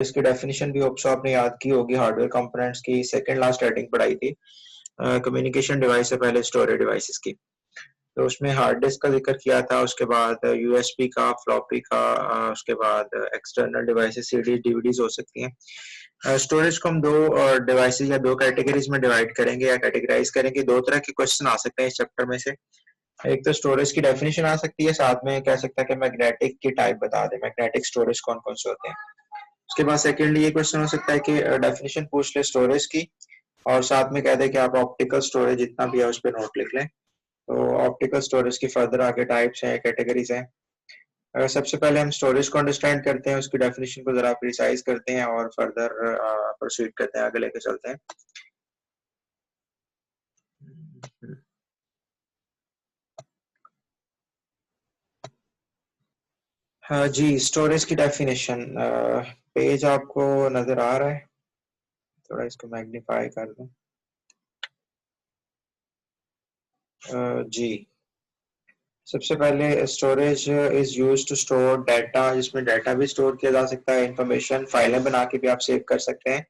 इसकी डेफिनेशन भी होप्स आपने याद की होगी, हार्डवेयर कंपोनेंट्स की सेकंड लास्ट हेडिंग पढ़ाई थी, कम्युनिकेशन डिवाइस से पहले स्टोरेज डिवाइसेस की। तो उसमें हार्ड डिस्क का जिक्र किया था, उसके बाद यूएसबी का, फ्लॉपी का, उसके बाद एक्सटर्नल डिवाइसेस सीडी डीवीडीज हो सकती हैं। स्टोरेज को हम दो डिवाइसेस या दो कैटेगरीज में डिवाइड करेंगे या कैटेगराइज करेंगे। दो तरह के क्वेश्चन आ सकते हैं इस चैप्टर में से। एक तो स्टोरेज की डेफिनेशन आ सकती है, साथ में कह सकता है कि मैग्नेटिक की टाइप बता दे, मैग्नेटिक स्टोरेज कौन कौन से होते हैं। उसके बाद सेकेंडली ये क्वेश्चन हो सकता है कि डेफिनेशन पूछ ले स्टोरेज की और साथ में कह दे कि आप ऑप्टिकल स्टोरेज जितना भी है उस पर नोट लिख लें। तो ऑप्टिकल स्टोरेज की फर्दर आगे टाइप्स हैं, कैटेगरीज हैं। सबसे पहले हम स्टोरेज को अंडरस्टैंड करते हैं, उसकी डेफिनेशन को जरा प्रिसाइज करते हैं और फर्दर प्रोसीड करते हैं, आगे लेके चलते हैं। हाँ जी, स्टोरेज की डेफिनेशन पेज आपको नजर आ रहा है? थोड़ा इसको मैग्नीफाई कर दूं। जी, सबसे पहले storage is used to store data, जिसमें डाटा भी स्टोर किया जा सकता है, इंफॉर्मेशन फाइलें बना के भी आप सेव कर सकते हैं,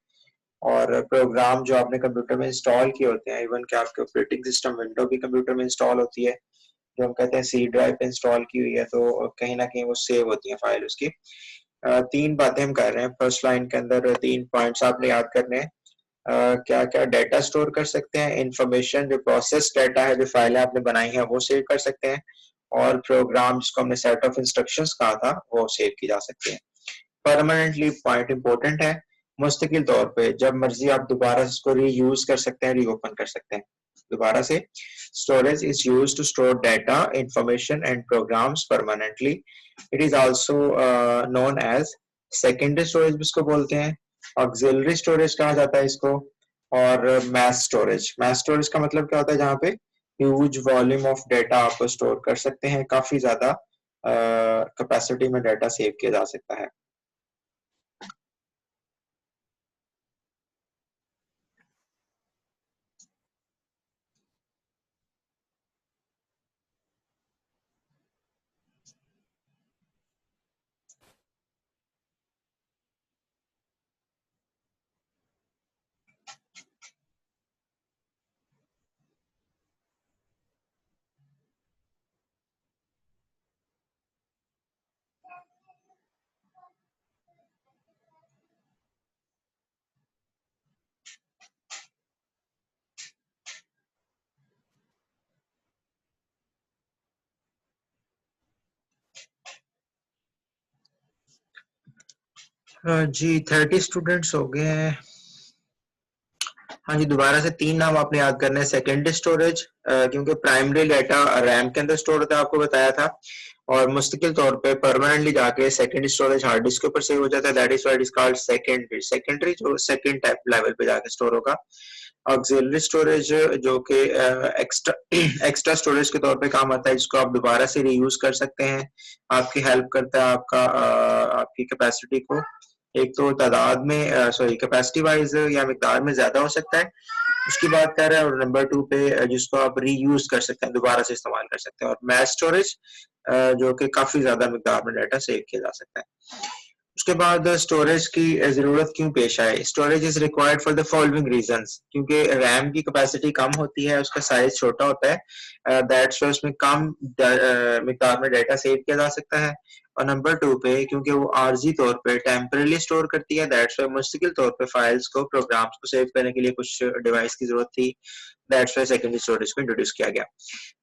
और प्रोग्राम जो आपने कंप्यूटर में इंस्टॉल किए होते हैं, इवन कि आपके ऑपरेटिंग सिस्टम विंडो भी कंप्यूटर में इंस्टॉल होती है, जो हम कहते हैं सी ड्राइव पे इंस्टॉल की हुई है, तो कहीं ना कहीं वो सेव होती है फाइल उसकी। तीन बातें हम कर रहे हैं फर्स्ट लाइन के अंदर, तीन पॉइंट्स आपने याद करने हैं। क्या क्या डाटा स्टोर कर सकते हैं, इंफॉर्मेशन जो प्रोसेस डाटा है, जो फाइलें आपने बनाई हैं वो सेव कर सकते हैं, और प्रोग्राम जिसको हमने सेट ऑफ इंस्ट्रक्शंस कहा था वो सेव की जा सकते हैं। परमानेंटली पॉइंट इंपॉर्टेंट है, मुस्तकिल तौर पे जब मर्जी आप दोबारा इसको रीयूज कर सकते हैं, रीओपन कर सकते हैं दोबारा से। Storage is used to store data, information and programs permanently. It is also known as secondary storage भी इसको बोलते हैं, ऑक्सिलरी स्टोरेज कहा जाता है इसको, और मैस स्टोरेज। मैस स्टोरेज का मतलब क्या होता है, जहाँ पे ह्यूज वॉल्यूम ऑफ डाटा आप स्टोर कर सकते हैं, काफी ज्यादा कैपेसिटी में डाटा सेव किया जा सकता है। जी 30 स्टूडेंट्स हो गए हैं। हाँ जी, दोबारा से तीन नाम आपने याद करने हैं। सेकेंडरी स्टोरेज, क्योंकि प्राइमरी डाटा रैम के अंदर स्टोर होता है, आपको बताया था, और मुस्तकिल तौर पे परमानेंटली जाके सेकेंडरी स्टोरेज हार्ड डिस्क के ऊपर सेव हो जाता है, that is why it is called secondary. Secondary जो सेकंड टाइप लेवल पे जाके स्टोर होगा। ऑक्सिलरी स्टोरेज जो कि एक्स्ट्रा एक्स्ट्रा स्टोरेज के तौर पे काम आता है, जिसको आप दोबारा से रीयूज कर सकते हैं, आपकी हेल्प करता है आपका आपकी कैपेसिटी को एक तो तादाद में, सॉरी कैपेसिटी वाइज या मिकदार में ज्यादा हो सकता है, उसकी बात कर रहे हैं। और नंबर टू पे जिसको आप रीयूज कर सकते हैं, दोबारा से इस्तेमाल कर सकते हैं। और मैस स्टोरेज जो कि काफी ज्यादा मिकदार में डाटा सेव किया जा सकता है। उसके बाद स्टोरेज की जरूरत क्यों पेश आए? Storage is required for the following reasons, क्योंकि रैम की कैपेसिटी कम होती है, उसका साइज छोटा होता है, दैट्स वाई उसमें कम मिकदार में डाटा सेव किया जा सकता है। और नंबर टू पे क्योंकि वो आर्जी तौर पे टेम्परेली स्टोर करती है, दैट्स वाई मुस्तकिल तौर पे फाइल्स को, प्रोग्राम्स को सेव करने के लिए कुछ डिवाइस की जरूरत थी, दैट्स वाई सेकेंडरी स्टोरेज को इंट्रोड्यूस किया गया।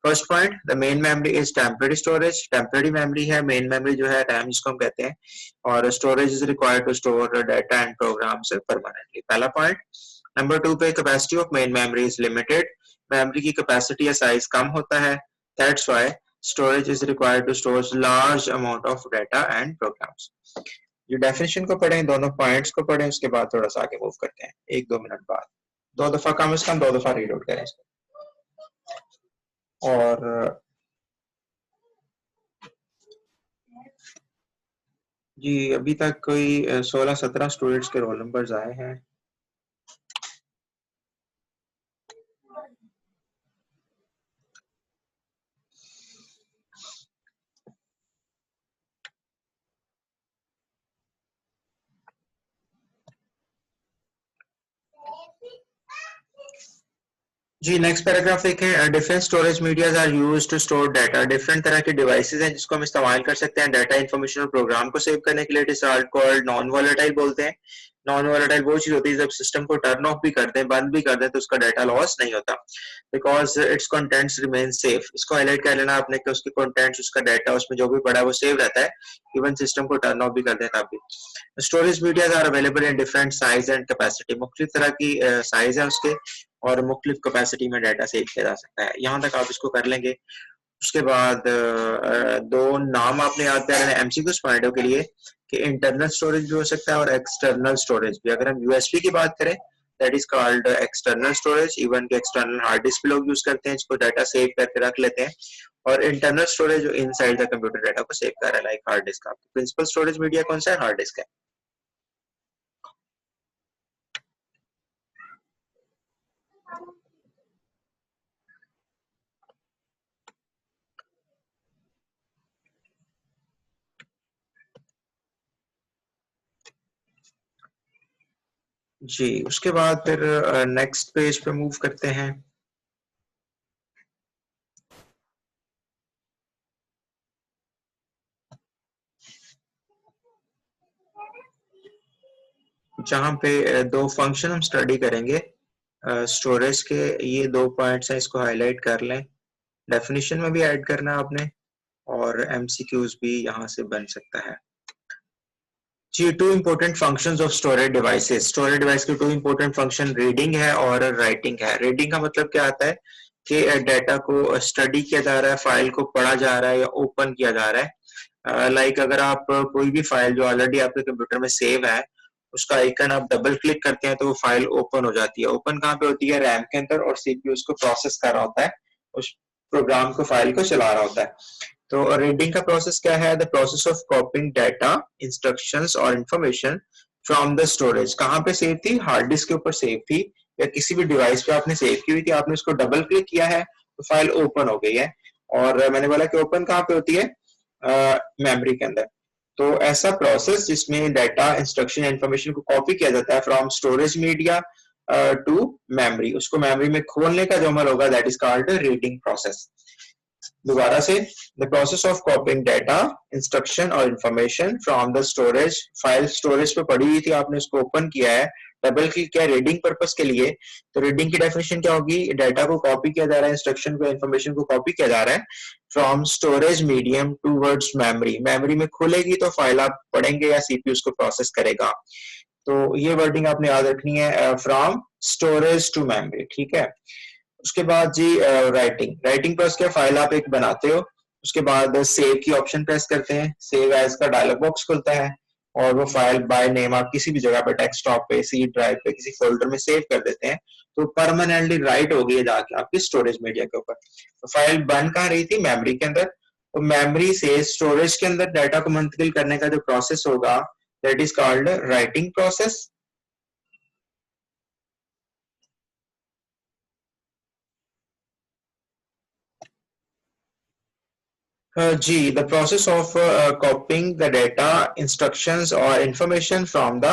First point, the main memory is temporary storage. Temporary memory है, मेन मेमोरी जो है रैम जिसको हम कहते हैं, और storage is required to store data and programs permanently. पहला पॉइंट। नंबर टू पे capacity of main memory is limited, memory की कैपेसिटी या साइज कम होता है, that's why storage is required to store large amount of data and programs. जो definition को पढ़ें, दोनों पॉइंट्स को पढ़ें, उसके बाद थोड़ा सा आगे मूव करते हैं, एक दो मिनट बाद दो दफा कम से कम दो दफा रीड आउट करें इसको। और जी अभी तक कोई 16-17 स्टूडेंट्स के रोल नंबर्स आए हैं। जी नेक्स्ट पैराग्राफ देखें। Different storage medias are used to store data. Different तरह के डिवाइसेस हैं जिसको हम इस्तेमाल कर सकते हैं डाटा इन्फॉर्मेशन और प्रोग्राम को सेव करने के लिए। It is called non volatile बोलते हैं। नॉन वोलेटाइल वो चीज होती है जब सिस्टम को टर्न ऑफ भी कर दें, बंद भी कर दें, तो उसका डाटा लॉस नहीं होता, because it's contents remain safe. इसको हाईलाइट कर लेना आपने कि उसके कंटेंट्स, उसका डाटा, उसमें जो भी पड़ा है वो सेव रहता है, इवन सिस्टम को टर्न ऑफ भी कर दें तब भी। Storage medias are available in different size and capacity. मुख्तलिफ तरह की साइज है उसके और मुख्तलिफ कैपेसिटी में डाटा सेव किया जा सकता है। यहाँ तक आप इसको कर लेंगे। उसके बाद दो नाम आपने याद कर रहे हैं एमसीक्यूज पॉइंट के लिए कि इंटरनल स्टोरेज भी हो सकता है और एक्सटर्नल स्टोरेज भी। अगर हम यूएसबी की बात करें that is called external storage. Even के एक्सटर्नल हार्ड डिस्क भी लोग यूज करते हैं, इसको डाटा सेव करके रख लेते हैं। और इंटरनल स्टोरेज जो इनसाइड द कंप्यूटर डाटा को सेव कर रहा है, लाइक हार्ड डिस्क। का प्रिंसिपल स्टोरेज मीडिया कौन सा है? हार्ड डिस्क है। जी उसके बाद फिर नेक्स्ट पेज पे मूव करते हैं। जहाँ पे दो फंक्शन हम स्टडी करेंगे स्टोरेज के। ये दो पॉइंट्स हैं, इसको हाईलाइट कर लें। डेफिनेशन में भी ऐड करना है आपने और एमसीक्यूज भी यहाँ से बन सकता है। जी two important functions of storage devices. Storage device के टू इंपॉर्टेंट फंक्शन रीडिंग है और राइटिंग है। रीडिंग का मतलब क्या आता है कि डाटा को स्टडी किया जा रहा है, फाइल को पढ़ा जा रहा है या ओपन किया जा रहा है। लाइक अगर आप कोई भी फाइल जो ऑलरेडी आपके कंप्यूटर में सेव है उसका आइकन आप डबल क्लिक करते हैं तो वो फाइल ओपन हो जाती है। ओपन कहाँ पे होती है? रैम के अंदर, और सीपीयू उसको प्रोसेस कर रहा होता है, उस प्रोग्राम को, फाइल को चला रहा होता है। तो रीडिंग का प्रोसेस क्या है? The process of copying data, instructions और इंफॉर्मेशन फ्रॉम द स्टोरेज। कहाँ पे सेव थी? हार्ड डिस्क के ऊपर सेव थी या किसी भी डिवाइस पे आपने सेव की हुई थी, आपने उसको डबल क्लिक किया है तो फाइल ओपन हो गई है। और मैंने बोला कि ओपन कहाँ पे होती है? मेमोरी के अंदर। तो ऐसा प्रोसेस जिसमें डाटा, इंस्ट्रक्शन, इंफॉर्मेशन को कॉपी किया जाता है from storage media to memory, उसको मेमोरी में खोलने का जो अमल होगा that is called reading process. दोबारा से, the process of copying data, instruction और information from the storage. File storage पे पड़ी हुई थी, आपने उसको ओपन किया है, डबल क्लिक किया रीडिंग पर्पस के लिए। तो रीडिंग की डेफिनेशन क्या होगी? डाटा को कॉपी किया जा रहा है, इंस्ट्रक्शन को, इंफॉर्मेशन को कॉपी किया जा रहा है from storage medium towards memory. Memory में खुलेगी तो फाइल आप पढ़ेंगे या सीपीयू उसको प्रोसेस करेगा। तो ये वर्डिंग आपने याद रखनी है, फ्रॉम स्टोरेज टू मेमोरी। ठीक है। उसके बाद जी राइटिंग। राइटिंग प्रोसेस क्या? फाइल आप एक बनाते हो, उसके बाद सेव की ऑप्शन प्रेस करते हैं, सेव एज का डायलॉग बॉक्स खुलता है और वो फाइल बाय नेम आप किसी भी जगह पे, डेस्कटॉप पे, सी ड्राइव पे, किसी फोल्डर में सेव कर देते हैं तो परमानेंटली राइट हो गई है जाके आपकी स्टोरेज मीडिया के ऊपर। तो फाइल बन कहाँ रही थी? मेमोरी के अंदर। तो मेमोरी से स्टोरेज के अंदर डाटा को मुंतकिल करने का जो प्रोसेस होगा that is called writing process. G, the process of copying the data, instructions or information from the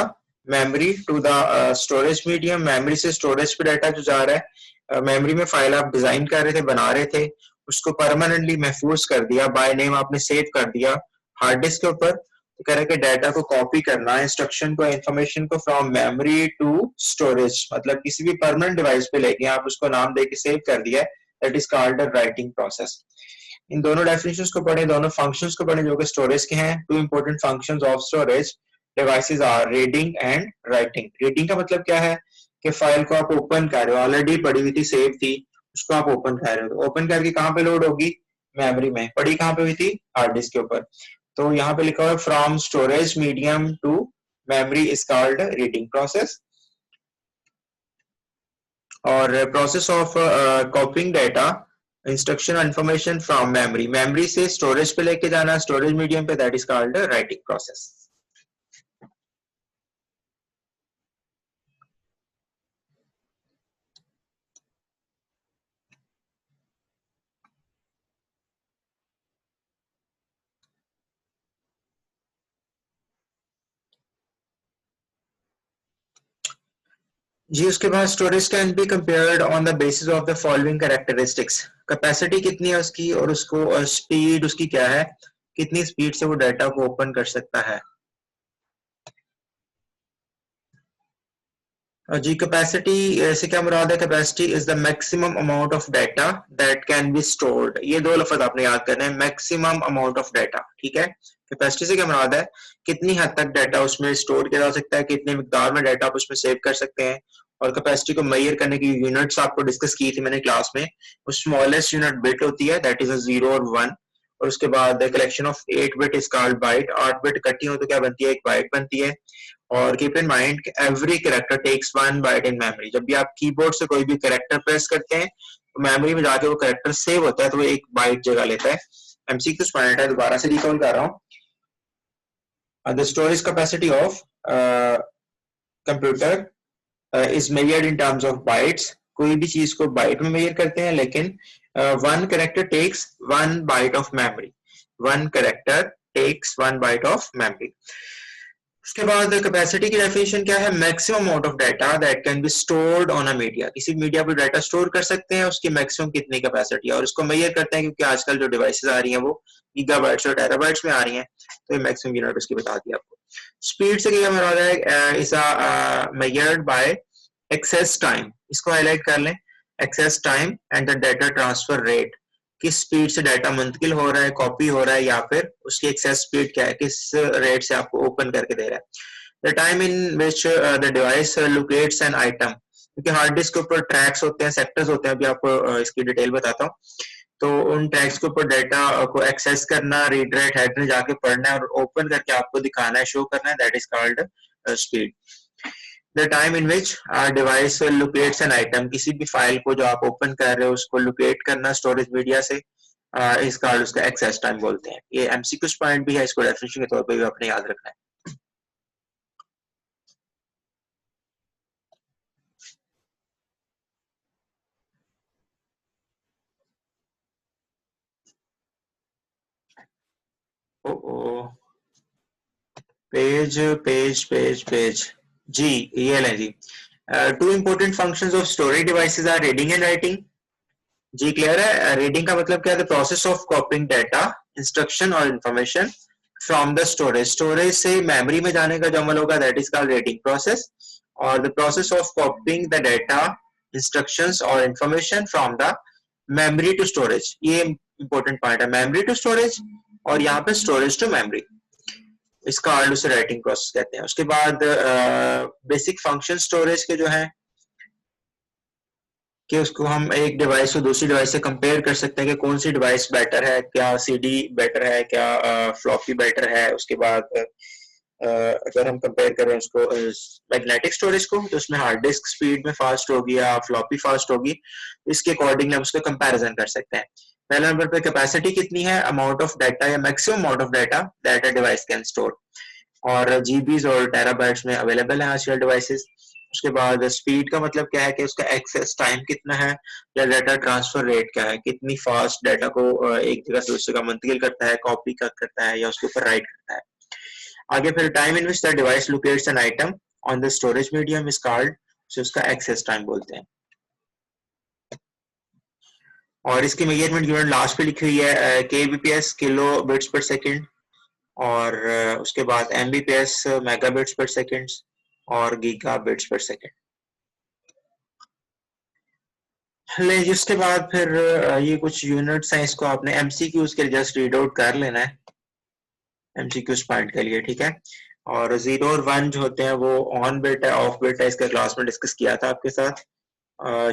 memory to the storage medium। memory से storage पे data जो जा रहा है, memory में फाइल आप डिजाइन कर रहे थे, बना रहे थे, उसको परमानेंटली महफूज कर दिया, बाय नेम आपने सेव कर दिया हार्ड डिस्क के ऊपर। तो कह रहे कि डाटा को कॉपी करना, इंस्ट्रक्शन को, इंफॉर्मेशन को फ्रॉम मेमोरी टू स्टोरेज, मतलब किसी भी परमानेंट डिवाइस पे लेके आप उसको नाम दे के सेव कर दिया, that is called the writing process. इन दोनों डेफिनेशंस को पढ़ें, दोनों फंक्शंस को पढ़ें जो कि स्टोरेज के हैं। Two important functions of storage devices are reading and writing. Reading का मतलब क्या है कि फाइल को आप ओपन कर रहे हो, ऑलरेडी पड़ी हुई थी, सेव थी, उसको आप ओपन कर रहे हो। तो ओपन करके कहाँ पे लोड होगी? मेमोरी में। पड़ी कहाँ पे हुई थी? हार्ड डिस्क के ऊपर। तो यहाँ पे लिखा हुआ है from storage medium to memory is called reading process. और process of copying data, instruction information from memory, memory से स्टोरेज पे लेके जाना, स्टोरेज मीडियम पे, that is called writing process. जी उसके बाद storage can be compared on the basis of the following characteristics. Capacity कितनी है उसकी और उसको स्पीड उसकी क्या है, कितनी स्पीड से वो डाटा को ओपन कर सकता है। जी कैपेसिटी से क्या मुराद है, capacity is the maximum amount of data that can be stored. ये दो लफ्ज आपने याद करने हैं, मैक्सिमम अमाउंट ऑफ डाटा, ठीक है। कैपेसिटी से क्या मुराद है, कितनी हद तक डाटा उसमें स्टोर किया जा सकता है, कितनी मिकदार में डाटा आप उसमें सेव कर सकते हैं। और कैपेसिटी को मेजर करने की यूनिट्स आपको डिस्कस की थी मैंने क्लास में। स्मॉलेस्ट यूनिट बिट होती है, दैट इज अ 0 और 1। और उसके बाद collection of 8 bit is called byte. 8 bit इकट्ठी हो तो क्या बनती है, एक बाइट बनती है। और keep in mind every character takes 1 byte in memory. जब भी आप कीबोर्ड से कोई भी कैरेक्टर प्रेस करते हैं तो मेमोरी में जाके वो कैरेक्टर सेव होता है, तो वो एक बाइट जगह लेता है। एमसीक्यू पॉइंट है, दोबारा से रिकॉल कर रहा हूँ। The storage capacity of computer is measured in terms of bytes. कोई भी चीज को बाइट में मेजर करते हैं, लेकिन one character takes 1 byte of memory. One character takes 1 byte of memory. उसके बाद कैपेसिटी की डेफिनेशन क्या है, maximum amount of data that can be stored on a media. किसी मीडिया पर डाटा स्टोर कर सकते हैं, उसकी मैक्सिमम कितनी कैपेसिटी है, और इसको मेजर करते हैं क्योंकि आजकल जो डिवाइसेस आ रही हैं वो गीगाबाइट्स और टेराबाइट्स में आ रही हैं, तो ये मैक्सिमम यूनिट उसकी बता दी आपको। स्पीड से क्या मुराद है, is measured by access time. इसको हाईलाइट कर लें, access time and the data transfer rate. किस स्पीड से डाटा मुंतकिल हो रहा है, कॉपी हो रहा है, या फिर उसकी एक्सेस स्पीड क्या है, किस रेट से आपको ओपन करके दे रहा है। The time in which the device locates an item, क्योंकि हार्ड डिस्क के ऊपर ट्रैक्स होते हैं, सेक्टर्स होते हैं, अभी आपको इसकी डिटेल बताता हूँ। तो उन ट्रैक्स के ऊपर डाटा को एक्सेस करना, रीड राइट हेड में जाके पढ़ना है और ओपन करके आपको दिखाना है, शो करना है, that is called speed. The time in which device locates an item, किसी भी फाइल को जो आप ओपन कर रहे हो उसको लोकेट करना स्टोरेज मीडिया से, इस कॉल्ड उसका एक्सेस टाइम बोलते हैं। ये एमसीक्यू पॉइंट भी है, इसको डेफिनेशन के तौर पे भी आपने याद रखना है। ओ, ओ, पेज पेज पेज पेज जी, ये लें जी। Two important functions of storage devices are reading and writing. जी क्लियर है। रीडिंग का मतलब क्या है, the process of copying data, instruction और information from the storage. Storage से मेमोरी में जाने का जो अमल होगा that is called reading process. और the process of copying the data, instructions और information from the memory to storage. ये इंपॉर्टेंट पॉइंट है, मेमोरी टू स्टोरेज और यहाँ पे स्टोरेज टू मेमोरी, इसका आर्ड उसे राइटिंग प्रोसेस कहते हैं। उसके बाद बेसिक फंक्शन स्टोरेज के जो है कि उसको हम एक डिवाइस को दूसरी डिवाइस से कंपेयर कर सकते हैं कि कौन सी डिवाइस बेटर है, क्या सीडी बेटर है, क्या फ्लॉपी बेटर है। उसके बाद अगर हम कंपेयर करें उसको मैग्नेटिक स्टोरेज को, तो उसमें हार्ड डिस्क स्पीड में फास्ट होगी या फ्लॉपी फास्ट होगी, इसके अकॉर्डिंगली हम उसका कंपैरिजन कर सकते हैं। पहले नंबर पे कैपेसिटी कितनी है, अमाउंट ऑफ डाटा या maximum amount of data that a device can store, और जीबीज और टेराबाइट्स में अवेलेबल है आजकल डिवाइसेस। उसके बाद स्पीड का मतलब क्या है कि उसका एक्सेस टाइम कितना है, या डाटा ट्रांसफर रेट क्या है, कितनी फास्ट डाटा को एक जगह से दूसरी जगह मुंतकिल करता है, कॉपी करता है या उसके ऊपर राइट करता है। आगे फिर time in which the device locates an item on the storage medium is called, उसका एक्सेस टाइम बोलते हैं। और इसकी मेजरमेंट यूनिट लास्ट पे लिखी हुई है, केबीपीएस किलो बिट्स पर सेकंड, और उसके बाद एमबीपीएस मेगाबिट्स पर सेकंड, और गीगा बिट्स पर सेकंड। ले जिसके बाद फिर ये कुछ यूनिट्स हैं, इसको आपने एमसीक्यूज के लिए जस्ट रीड आउट कर लेना है एमसीक्यूज पॉइंट के लिए, ठीक है। और 0 और 1 जो होते हैं वो ऑन बिट है, ऑफ बिट है, इसका क्लास में डिस्कस किया था आपके साथ।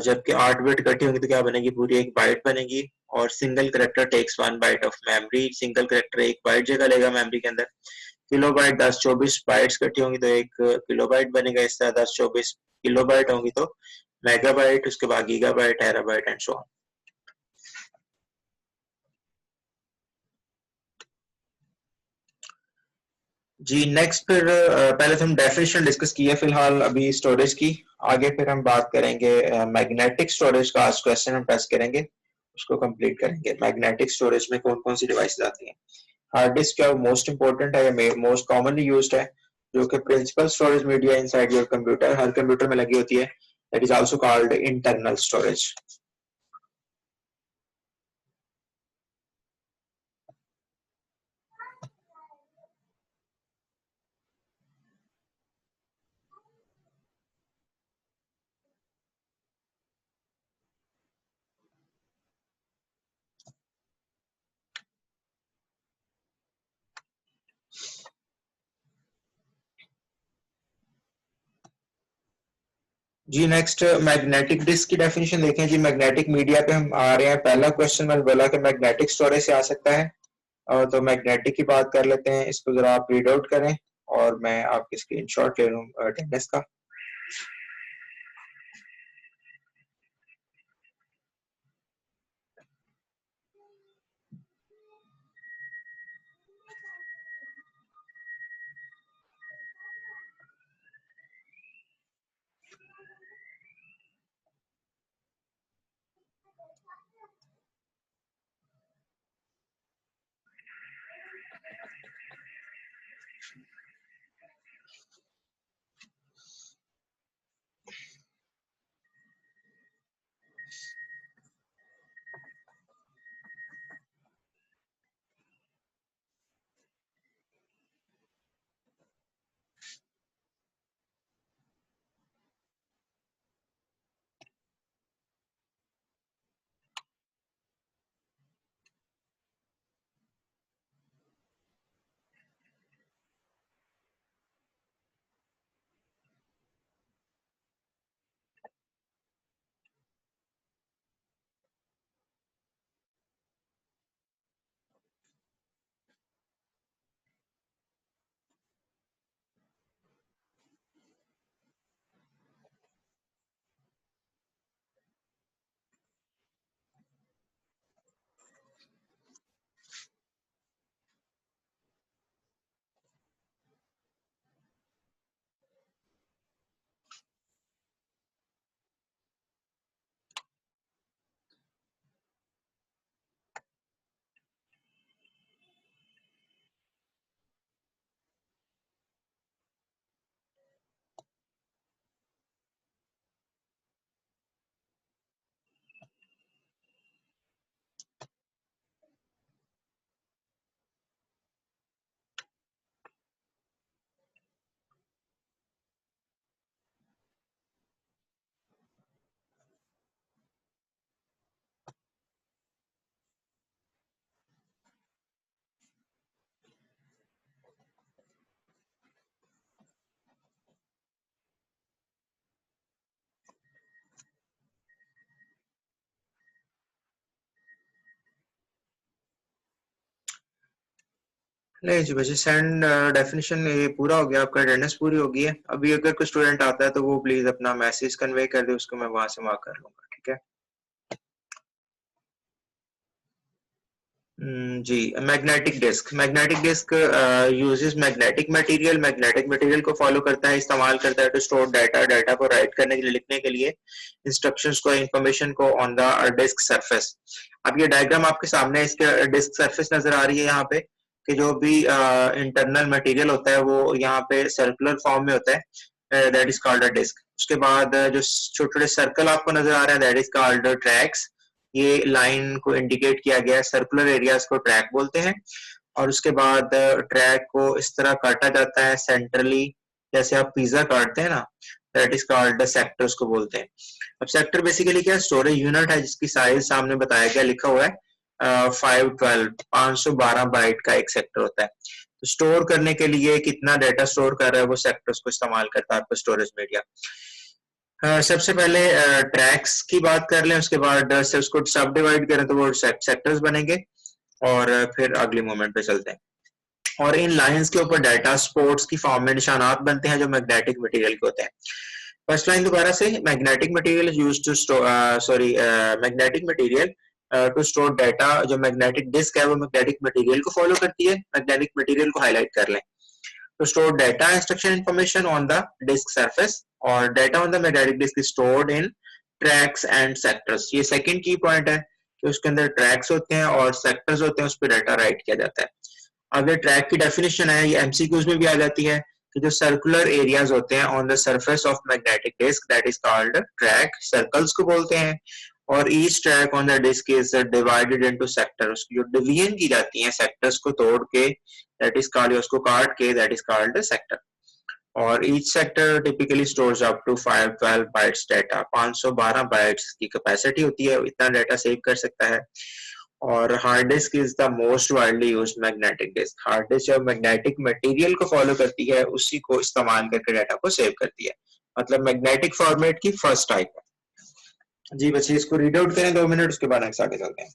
जबकि 8 बिट इकट्ठी होंगी तो क्या बनेगी, पूरी एक बाइट बनेगी। और single character takes 1 byte of memory, single character एक बाइट जगह लेगा मेमोरी के अंदर। किलो बाइट 10-24 बाइट्स इकट्ठी होंगी तो एक किलो बाइट बनेगा। इस तरह 10-24 किलो बाइट होंगी तो मेगाबाइट, उसके बाद gigabyte, terabyte and so on. जी नेक्स्ट फिर पहले तो हम डेफिनेशन डिस्कस की है फिलहाल अभी स्टोरेज की। आगे फिर हम बात करेंगे मैग्नेटिक स्टोरेज का। आज क्वेश्चन हम टेस्ट करेंगे, उसको कंप्लीट करेंगे। मैग्नेटिक स्टोरेज में कौन कौन सी डिवाइसेस आती हैं। हार्ड डिस्क क्या मोस्ट इंपॉर्टेंट है या मोस्ट कॉमनली यूज्ड है, जो कि principal storage media inside your computer, हर कंप्यूटर में लगी होती है। that is also called internal storage. Ji next magnetic disk की डेफिनेशन देखें जी। मैग्नेटिक मीडिया पे हम आ रहे हैं। पहला क्वेश्चन मैंने बोला कि मैग्नेटिक स्टोरेज से आ सकता है, तो मैग्नेटिक की बात कर लेते हैं। इसको जरा आप रीड आउट करें और मैं आपकी स्क्रीनशॉट ले लूँ अटेंडेंस का। नहीं जी वैसे सेंड डेफिनेशन ये पूरा हो गया, आपका अटेंडेंस पूरी हो गई है। अभी अगर कोई स्टूडेंट आता है तो वो प्लीज अपना मैसेज कन्वे कर दे, उसको मैं वहां से मार्क कर लूंगा, ठीक है। जी magnetic disk uses magnetic material, magnetic material को फॉलो करता है, इस्तेमाल करता है टू स्टोर डाटा, डाटा को राइट करने के लिए, लिखने के लिए, इंस्ट्रक्शंस को, इंफॉर्मेशन को ऑन द डिस्क सरफेस। अब ये डायग्राम आपके सामने, इसके डिस्क सरफेस नजर आ रही है यहाँ पे, कि जो भी इंटरनल मटेरियल होता है वो यहाँ पे सर्कुलर फॉर्म में होता है, that is called a disk. उसके बाद जो छोटे छोटे सर्कल आपको नजर आ रहे हैं दैट इज कॉल्ड ट्रैक्स। ये लाइन को इंडिकेट किया गया है, सर्कुलर एरियाज को ट्रैक बोलते हैं। और उसके बाद ट्रैक को इस तरह काटा जाता है सेंट्रली, जैसे आप पिज्जा काटते हैं ना, दैट इज कॉल्ड सेक्टर्स को बोलते हैं। अब सेक्टर बेसिकली क्या स्टोरेज यूनिट है, जिसकी साइज सामने बताया गया, लिखा हुआ है 512 बाइट का एक सेक्टर होता है। तो स्टोर करने के लिए कितना डाटा स्टोर कर रहा है वो सेक्टर्स को इस्तेमाल करता है आपका स्टोरेज मीडिया। सबसे पहले ट्रैक्स की बात कर लें, उसके बाद से उसको सब डिवाइड करें तो वो सेक्टर्स बनेंगे, और फिर अगले मोमेंट पे चलते हैं। और इन लाइंस के ऊपर डाटा स्पोर्ट्स की फॉर्म में निशानात बनते हैं जो मैग्नेटिक मटेरियल के होते हैं। फर्स्ट लाइन दोबारा से, magnetic material used to magnetic material to store data. जो मैग्नेटिक डिस्क है वो मैग्नेटिक मटेरियल को फॉलो करती है, मैग्नेटिक मटेरियल को हाईलाइट कर लें। To store data instruction information on the disk surface, और data on the magnetic disk is stored in tracks and sectors। ये second key point है कि उसके अंदर tracks होते हैं और sectors होते हैं, उस पर डाटा राइट किया जाता है। अब ये ट्रैक की डेफिनेशन है, ये एमसीक्यूज में भी आ जाती है, कि जो सर्कुलर एरियाज होते हैं on the surface of magnetic disk that is called track, circles को बोलते हैं। और each track on the disk is divided into sector, उसकी जो डिवीजन की जाती है सेक्टर्स को तोड़ के दैट इज कॉल्ड, उसको काट के दैट इज कॉल्ड सेक्टर। और each sector typically stores up to 512 bytes data, 512 bytes की कैपेसिटी होती है, इतना डाटा सेव कर सकता है। और hard disk is the most widely used magnetic disk, hard disk जो मैग्नेटिक मटेरियल को फॉलो करती है उसी को इस्तेमाल करके डाटा को सेव करती है, मतलब मैग्नेटिक फॉर्मेट की फर्स्ट टाइप है। जी बच्चे इसको रीड आउट करें 2 मिनट, उसके बाद नेक्स्ट आगे चलते हैं।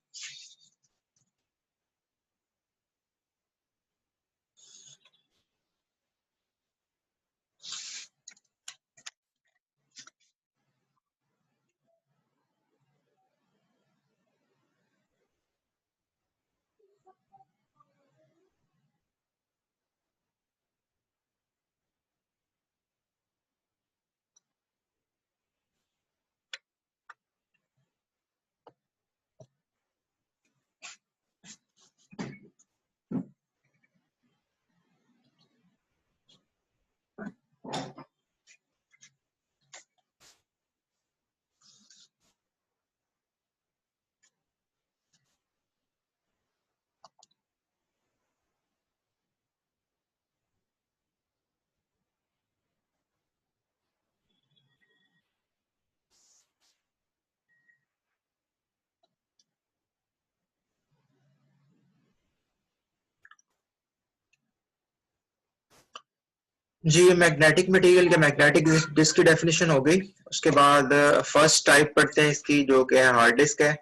जी मैग्नेटिक मटेरियल के मैग्नेटिक डिस्क की डेफिनेशन हो गई। उसके बाद फर्स्ट टाइप पढ़ते हैं इसकी, जो कि है हार्ड डिस्क है।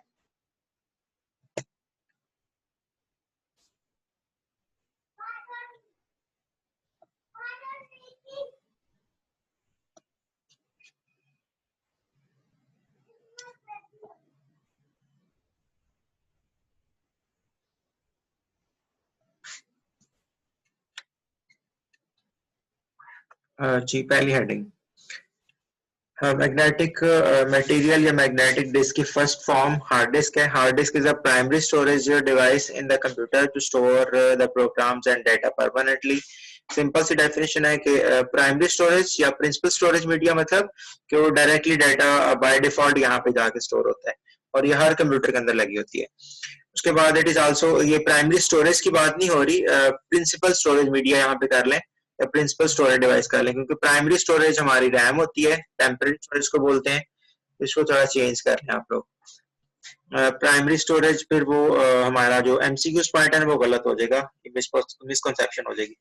जी पहली हेडिंग, मैग्नेटिक मटेरियल या मैग्नेटिक डिस्क की फर्स्ट फॉर्म हार्ड डिस्क है। Hard disk is a primary storage device in the computer to store the programs and data permanently. Simple सी डेफिनेशन है कि प्राइमरी स्टोरेज या प्रिंसिपल स्टोरेज मीडिया, मतलब कि वो डायरेक्टली डाटा बाय डिफॉल्ट यहाँ पे जाके स्टोर होता है और ये हर कंप्यूटर के अंदर लगी होती है। उसके बाद इट इज आल्सो, ये प्राइमरी स्टोरेज की बात नहीं हो रही, प्रिंसिपल स्टोरेज मीडिया यहाँ पे कर लें या प्रिंसिपल स्टोरेज डिवाइस कर लें, क्योंकि प्राइमरी स्टोरेज हमारी रैम होती है, टेम्परेरी स्टोरेज को बोलते हैं। इसको थोड़ा चेंज कर लें आप लोग। प्राइमरी स्टोरेज फिर वो हमारा जो एमसीक्यू पार्ट है वो गलत हो जाएगा, मिसकंसेप्शन हो जाएगी।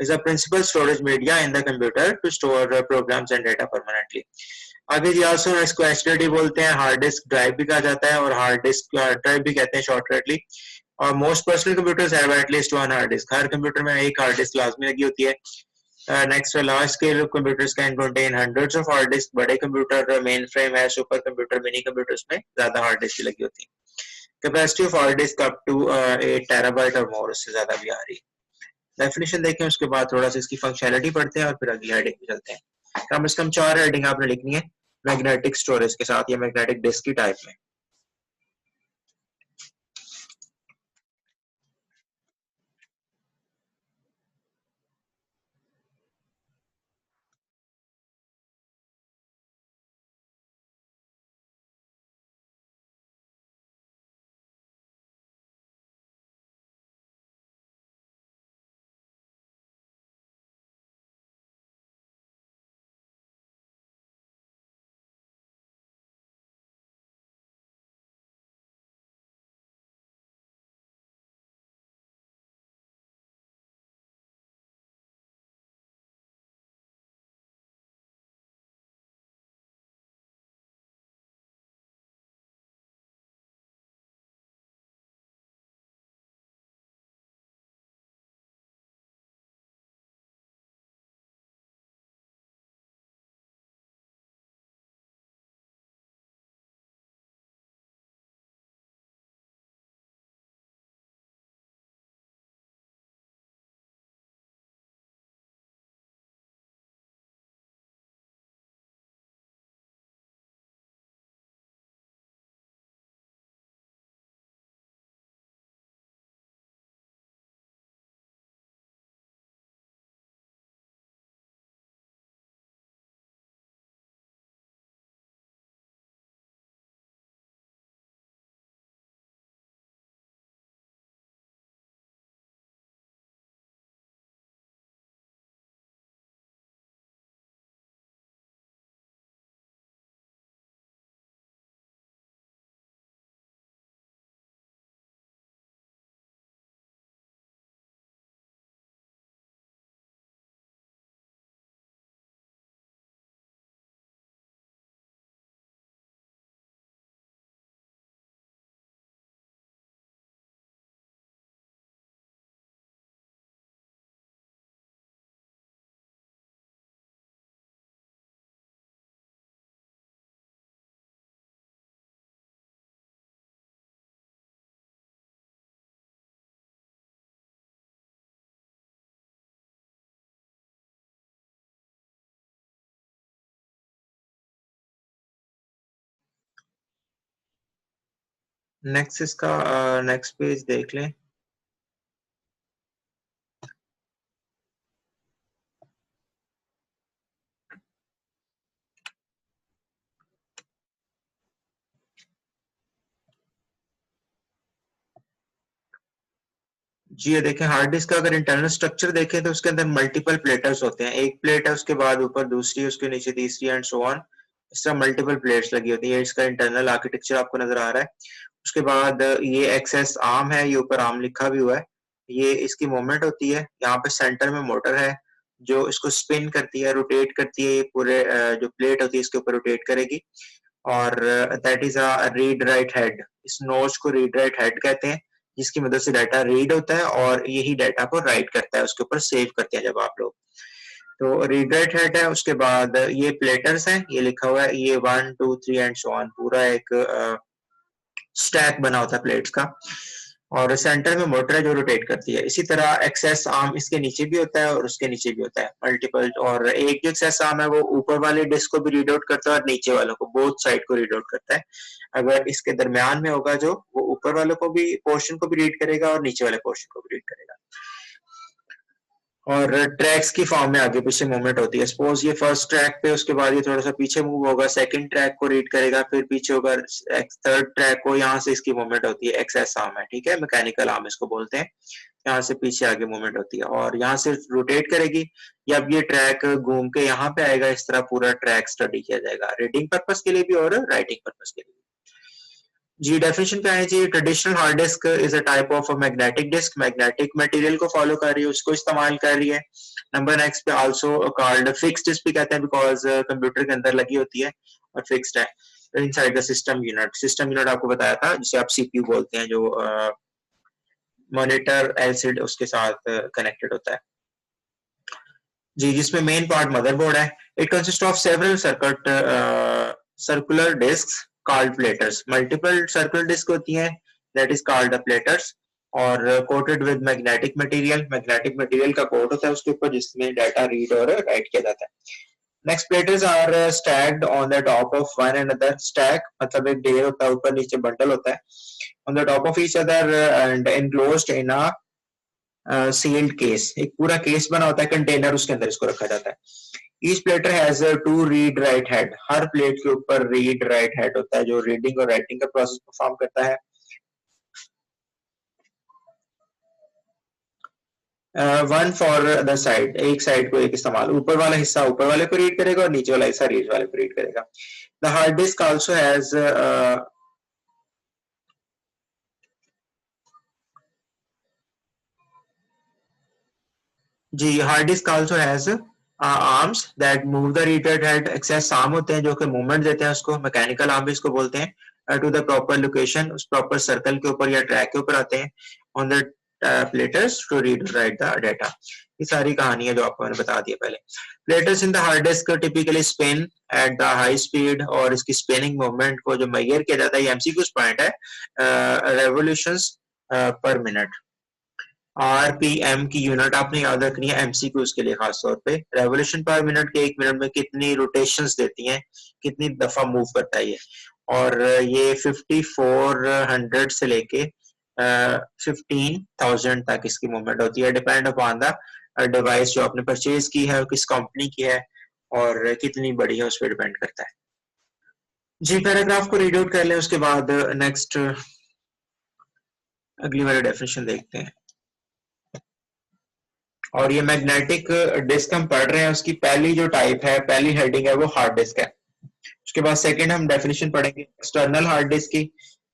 Is a principal storage media in the computer to store programs and data permanently. आगे जी आल्सो इसको एसटीडी बोलते हैं, हार्ड डिस्क ड्राइव भी कहा जाता है और हार्ड डिस्क ड्राइव भी कहते हैं शॉर्टकटली। और most personal computers have at least one hard disk, हर कंप्यूटर में एक हार्ड डिस्क लाजमी लगी होती है। Next large scale computers can contain hundreds of hard disk, बड़े कंप्यूटर मेन फ्रेम है, सुपर कंप्यूटर मिनी कंप्यूटर्स में ज्यादा हार्ड डिस्क लगी होती है। Capacity of hard disk up to 8 terabyte और मोर, उससे ज्यादा भी आ रही है। डेफिनेशन देखें, उसके बाद थोड़ा सा इसकी फंक्शनैलिटी पढ़ते हैं और फिर अगली हेडिंग पे चलते हैं। कम से कम 4 हेडिंग आपने लिखनी है मैग्नेटिक स्टोरेज के साथ या मैग्नेटिक डिस्क की टाइप में। नेक्स्ट इसका नेक्स्ट पेज देख लें। जी ये देखें, हार्ड डिस्क का अगर इंटरनल स्ट्रक्चर देखें तो उसके अंदर मल्टीपल प्लेटर्स होते हैं। एक प्लेट है, उसके बाद ऊपर दूसरी, उसके नीचे तीसरी एंड सो ऑन। इस तरह मल्टीपल प्लेट्स लगी होती है। इसका इंटरनल आर्किटेक्चर आपको नजर आ रहा है। उसके बाद ये एक्सेस आर्म है, ये ऊपर आर्म लिखा भी हुआ है। ये इसकी मूवमेंट होती है। यहाँ पे सेंटर में मोटर है जो इसको स्पिन करती है, रोटेट करती है। ये पूरे जो प्लेट होती है इसके ऊपर रोटेट करेगी। और that is a read write head. इस नोच को रीड राइट हेड कहते हैं, जिसकी मदद से डाटा रीड होता है और यही डाटा को राइट करता है, उसके ऊपर सेव करते हैं जब आप लोग। तो रीड राइट हेड है। उसके बाद ये प्लेटर्स हैं, ये लिखा हुआ है, ये 1 2 3 एंड सो ऑन, पूरा एक स्टैक बना होता है प्लेट्स का। और सेंटर में मोटर है जो रोटेट करती है। इसी तरह एक्सेस आर्म इसके नीचे भी होता है और उसके नीचे भी होता है मल्टीपल। और एक जो एक्सेस आर्म है वो ऊपर वाले डिस्क को भी रीड आउट करता है और नीचे वालों को, बोथ साइड को रीड आउट करता है। अगर इसके दरमियान में होगा जो, वो ऊपर वालों को भी पोर्शन को भी रीड करेगा और नीचे वाले पोर्शन को भी रीड करेगा। और ट्रैक्स की फॉर्म में आगे पीछे मूवमेंट होती है। सपोज ये फर्स्ट ट्रैक पे, उसके बाद ये थोड़ा सा पीछे मूव होगा, सेकंड ट्रैक को रीड करेगा, फिर पीछे होगा थर्ड ट्रैक को। यहाँ से इसकी मूवमेंट होती है। एक्सेस आर्म है, ठीक है, मैकेनिकल आर्म इसको बोलते हैं। यहाँ से पीछे आगे मूवमेंट होती है और यहाँ से रोटेट करेगी। या अब ये ट्रैक घूम के यहाँ पे आएगा। इस तरह पूरा ट्रैक स्टडी किया जाएगा, रीडिंग पर्पस के लिए भी और राइटिंग पर्पस के लिए भी। जी डेफिनेशन क्या है जी? Traditional hard disk is a type of magnetic disk, magnetic material को फॉलो कर रही है, उसको इस्तेमाल कर रही है। नंबर नेक्स्ट पे आल्सो कॉल्ड फिक्स्ड डिस्क भी कहते हैं, बिकॉज कंप्यूटर के अंदर लगी होती है और फिक्स्ड है inside the system unit. System unit आपको बताया था, जिसे आप सीपीयू बोलते हैं, जो मॉनिटर एलसीडी उसके साथ कनेक्टेड होता है। जी, जिसमें मेन पार्ट मदरबोर्ड है। It consist of several circular disks called platters. Multiple circular disk होती हैं, that is called the platters. और coated with magnetic material, magnetic material का कोट होता है उसके ऊपर, जिसमें डाटा रीड और राइट किया जाता है। Next, platters are stacked on the top of one another. Stack मतलब एक ढेर होता है, ऊपर नीचे बंडल होता है, on the top of each other and enclosed in a sealed case. एक पूरा केस बना होता है, कंटेनर, उसके अंदर इसको रखा जाता है। Each platter has two read write head. हर प्लेट के ऊपर रीड राइट हेड होता है जो रीडिंग और राइटिंग का प्रोसेस परफॉर्म करता है। वन फॉर द साइड, एक साइड को एक इस्तेमाल, ऊपर वाला हिस्सा ऊपर वाले को रीड करेगा और नीचे वाला हिस्सा नीचे वाले को रीड करेगा। The hard disk also has जी, hard disk also has arms that move the read write head. Access arm होते हैं जो कि मूवमेंट देते हैं उसको, मैकेनिकल आर्म भी इसको बोलते हैं। टू द प्रॉपर लोकेशन, उस प्रॉपर सर्कल के ऊपर या ट्रैक के ऊपर आते हैं। On the platters to read write the data. ये सारी कहानी है जो आपको मैंने बता दिया पहले। Platters in the hard disc typically spin at the high speed. और इसकी स्पिनिंग मूवमेंट को जो मेजर किया जाता है, ये एमसीक्यू पॉइंट है, रेवोल्यूशंस पर मिनट। आरपीएम की यूनिट आपने याद रखनी है एमसीक्यूज के लिए, खास तौर पे रेवोल्यूशन पर मिनट के, एक मिनट में कितनी रोटेशंस देती हैं, कितनी दफा मूव करता है ये। और ये 5400 से लेके 15,000 तक इसकी मूवमेंट होती है, डिपेंड अपॉन द डिवाइस जो आपने परचेज की है, किस कंपनी की है और कितनी बड़ी है, उस पर डिपेंड करता है। जी, पैराग्राफ को रीड आउट कर लें, उसके बाद नेक्स्ट अगली वाली डेफिनेशन देखते हैं। और ये मैग्नेटिक डिस्क हम पढ़ रहे हैं, उसकी पहली जो टाइप है, पहली हेडिंग है, वो हार्ड डिस्क है। उसके बाद सेकंड हम डेफिनेशन पढ़ेंगे एक्सटर्नल हार्ड डिस्क की।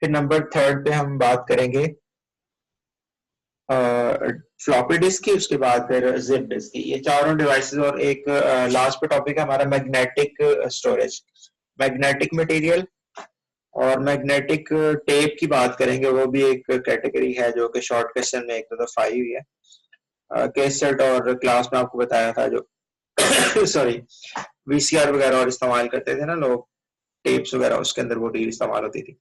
फिर नंबर थर्ड पे हम बात करेंगे फ्लॉपी डिस्क की। उसके बाद फिर जिप डिस्क की। ये चारों डिवाइसेस। और एक लास्ट पे टॉपिक है हमारा मैग्नेटिक स्टोरेज, मैग्नेटिक मटेरियल। और मैग्नेटिक टेप की बात करेंगे, वो भी एक कैटेगरी है जो कि शॉर्ट क्वेश्चन में एक दफा आई हुई है। केस सेट और क्लास में आपको बताया था जो सॉरी वीसीआर वगैरह और इस्तेमाल करते थे ना लोग, टेप्स वगैरह, उसके अंदर वो रील इस्तेमाल होती थी।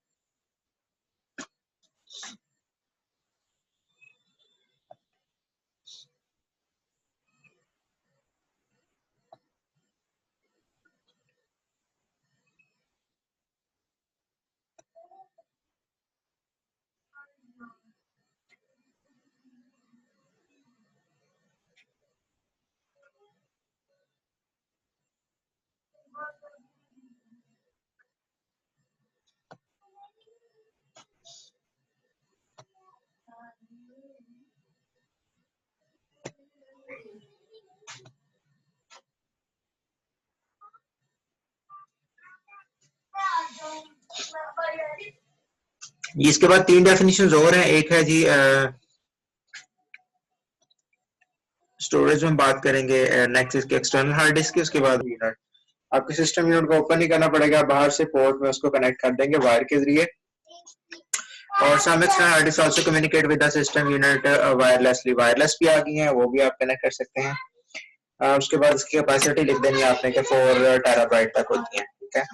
जी इसके बाद 3 डेफिनेशंस और हैं। एक है जी स्टोरेज में बात करेंगे नेक्स्ट इसके एक्सटर्नल हार्ड डिस्क की, उसके बाद यूनिट। आपके सिस्टम यूनिट को ओपन नहीं करना पड़ेगा, बाहर से पोर्ट में उसको कनेक्ट कर देंगे वायर के जरिए। और some external hard disk also communicate with the system unit wirelessly, wireless भी आ गई हैं, वो भी आप कनेक्ट कर सकते हैं। उसके बाद इसकी कैपेसिटी लिख देनी है आपने कि 4 टेराबाइट तक होती है। ठीक है,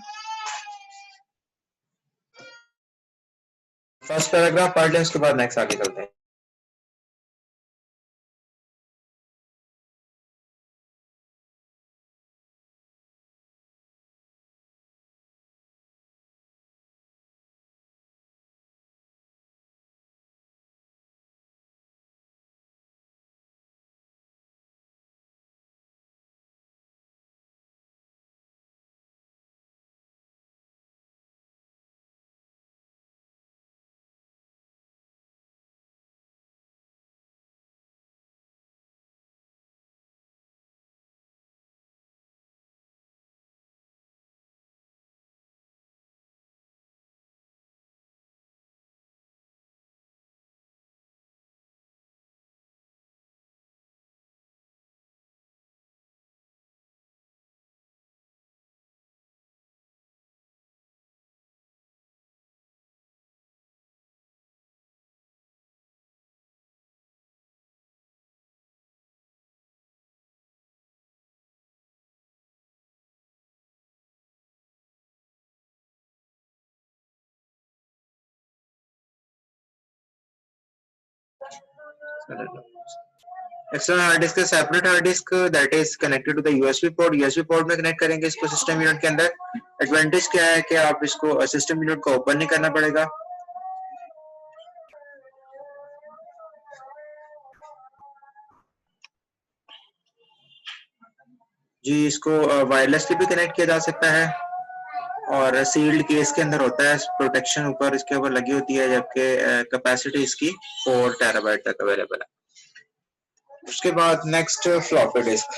फर्स्ट पैराग्राफ पढ़ लें, उसके बाद नेक्स्ट आगे चलते हैं। एक्सटर्नल हार्ड डिस्क है separate hard disk that is connected to the USB port. USB port में कनेक्ट करेंगे इसको सिस्टम यूनिट के अंदर। एडवांटेज क्या है कि आप इसको सिस्टम यूनिट को ओपन नहीं करना पड़ेगा। जी इसको वायरलेसली भी कनेक्ट किया जा सकता है और सील्ड केस के अंदर होता है, प्रोटेक्शन ऊपर इसके ऊपर लगी होती है, जबकि कैपेसिटी इसकी 4 टेराबाइट तक अवेलेबल है। उसके बाद नेक्स्ट फ्लॉपी डिस्क।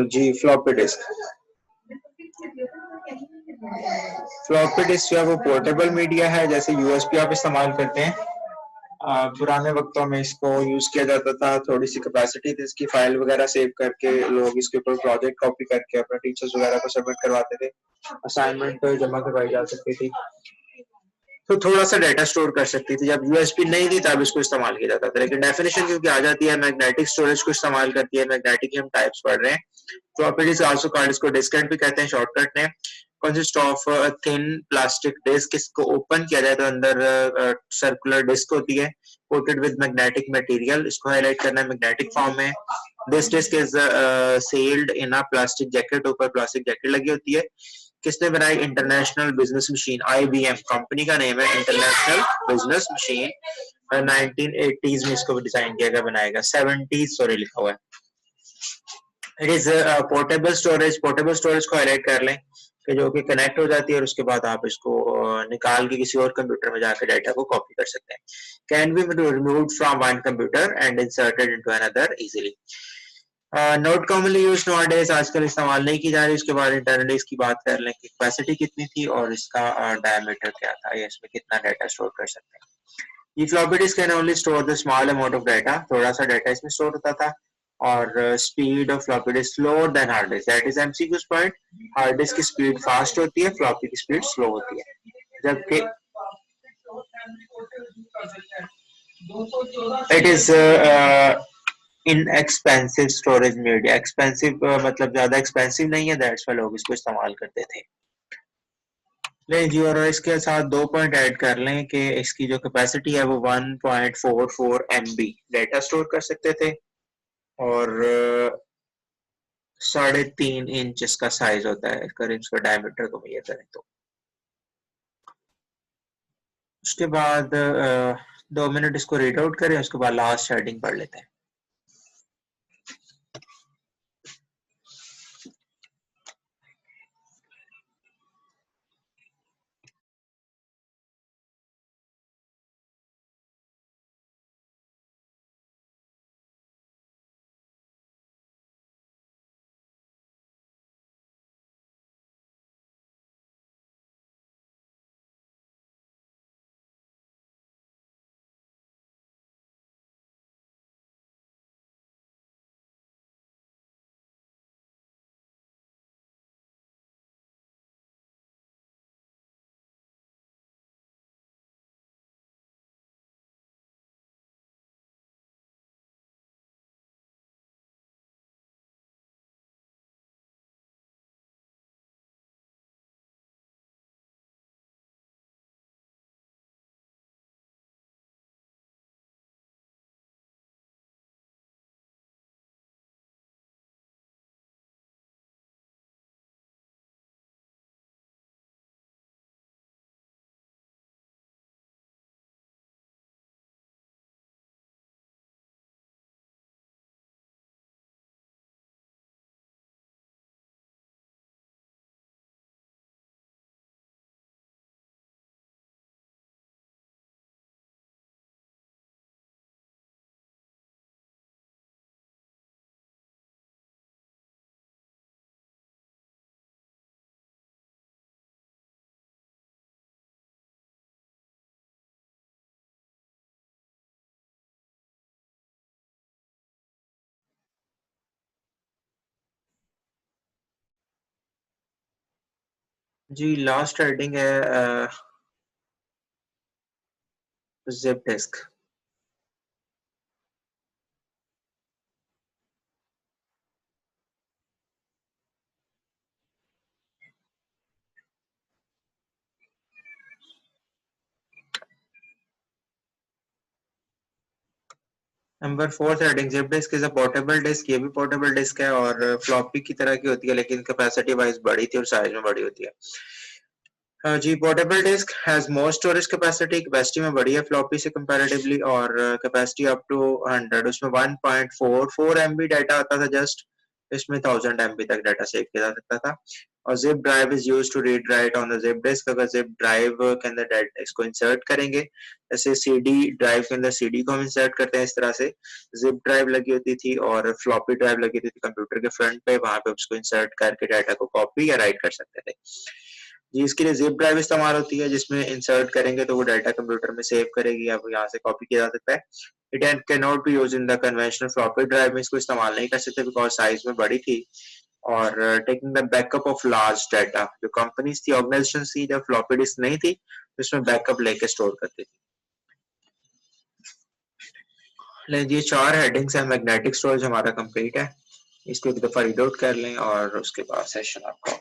जी फ्लॉपी डिस्क, फ्लॉपी डिस्क जो है वो पोर्टेबल मीडिया है, जैसे यूएसबी आप इस्तेमाल करते हैं। पुराने वक्तों में इसको यूज किया जाता था, थोड़ी सी कैपेसिटी थी इसकी, फाइल वगैरह सेव करके लोग इसके ऊपर प्रोजेक्ट कॉपी करके अपने टीचर्स वगैरह को सबमिट करवाते थे, असाइनमेंट जमा करवाई जा सकती थी, तो थोड़ा सा डाटा स्टोर कर सकती थी। जब यूएसबी नहीं थी तब इसको इस्तेमाल किया जाता था, लेकिन डेफिनेशन क्योंकि आ जाती है मैग्नेटिक स्टोरेज को इस्तेमाल करती है, मैग्नेटिक की हम टाइप्स पढ़ रहे हैं। फ्लॉपी डिस्क आल्सो कॉल्ड, इसको डिस्केट भी कहते हैं शॉर्टकट में। Consist of thin plastic disk, इसको ओपन किया जाए तो अंदर सर्कुलर डिस्क होती है, कोटेड विद मैग्नेटिक मटेरियल, इसको हाईलाइट करना है मैग्नेटिक फॉर्म में। This disk is sealed in a plastic jacket, ऊपर प्लास्टिक जैकेट लगी होती है। किसने बनाई? International business machine, IBM company का नेम है, इंटरनेशनल बिजनेस मशीन। 1980s में इसको डिजाइन किया गया, बनाया गया, 70s सॉरी लिखा हुआ है। It is portable storage, portable storage को हाईलाइट कर लें कि जो कि कनेक्ट हो जाती है और उसके बाद आप इसको निकाल के किसी और कंप्यूटर में जाकर डाटा को कॉपी कर सकते हैं। Can be removed from one computer and inserted into another easily. Not commonly used nowadays, आजकल इस्तेमाल नहीं की जा रही। उसके बाद इंटरनली इसकी बात कर लें कि कैपेसिटी कितनी थी और इसका डायमीटर क्या था, या इसमें कितना डाटा स्टोर कर सकते हैं। ये floppy disk can only store the small amount of data, थोड़ा सा डाटा इसमें स्टोर होता था। और speed of floppy disk slower then hard disk, that is MCQs point. Hard disk की स्पीड फास्ट होती है, फ्लॉपी की स्पीड स्लो होती है, जबकि it is inexpensive storage media. Expensive मतलब ज्यादा एक्सपेंसिव नहीं है, दैट्स व्हाई लोग इसको इस्तेमाल करते थे। नहीं जी, और इसके साथ 2 पॉइंट ऐड कर लें कि इसकी जो कैपेसिटी है वो 1.44 MB डाटा स्टोर कर सकते थे, और 3.5 इंच इसका साइज होता है अगर इसका डायमीटर को मेजर करें तो। उसके बाद 2 मिनट इसको रीड आउट करें, उसके बाद लास्ट हेडिंग पढ़ लेते हैं। जी लास्ट हेडिंग है zip disk. Number fourth heading zip disk is a portable disk. ये भी पोर्टेबल डिस्क है और फ्लॉपी की तरह की होती है, लेकिन कैपेसिटी वाइज बड़ी थी और साइज में बड़ी होती है। जी portable disk has more storage capacity. Capacity में बड़ी है फ्लॉपी से कंपैरेटिवली, और कैपेसिटी अप टू 100। उसमें 1.44 MB डाटा आता था जस्ट। इसमें 1000 MB तक डाटा सेव किया जा सकता था। और zip drive is use to read write on the zip disk. अगर जिप ड्राइव के अंदर इसको इंसर्ट करेंगे, जैसे सीडी ड्राइव के अंदर सीडी को हम इंसर्ट करते हैं, इस तरह से जिप ड्राइव लगी होती थी और फ्लॉपी ड्राइव लगी होती थी कंप्यूटर के फ्रंट पे। वहां पे उसको इंसर्ट करके डाटा को कॉपी या राइट कर सकते थे जी। इसके लिए जिप ड्राइव इस्तेमाल होती है, जिसमें इंसर्ट करेंगे तो वो डाटा कंप्यूटर में सेव करेगी या यहाँ से कॉपी किया जा सकता है। It can not be use in the conventional floppy drive में इसको इस्तेमाल नहीं कर सकते बिकॉज साइज में बड़ी थी। और taking the backup of large data, जो कंपनीज थी, ऑर्गेनाइजेशन थी, जब फ्लॉपी डिस्क नहीं थी तो इसमें बैकअप लेके स्टोर करती थी। ये 4 हेडिंग्स है। मैग्नेटिक स्टोरेज हमारा कंप्लीट है। इसको एक दफा रीड आउट कर लें और उसके बाद सेशन आपका।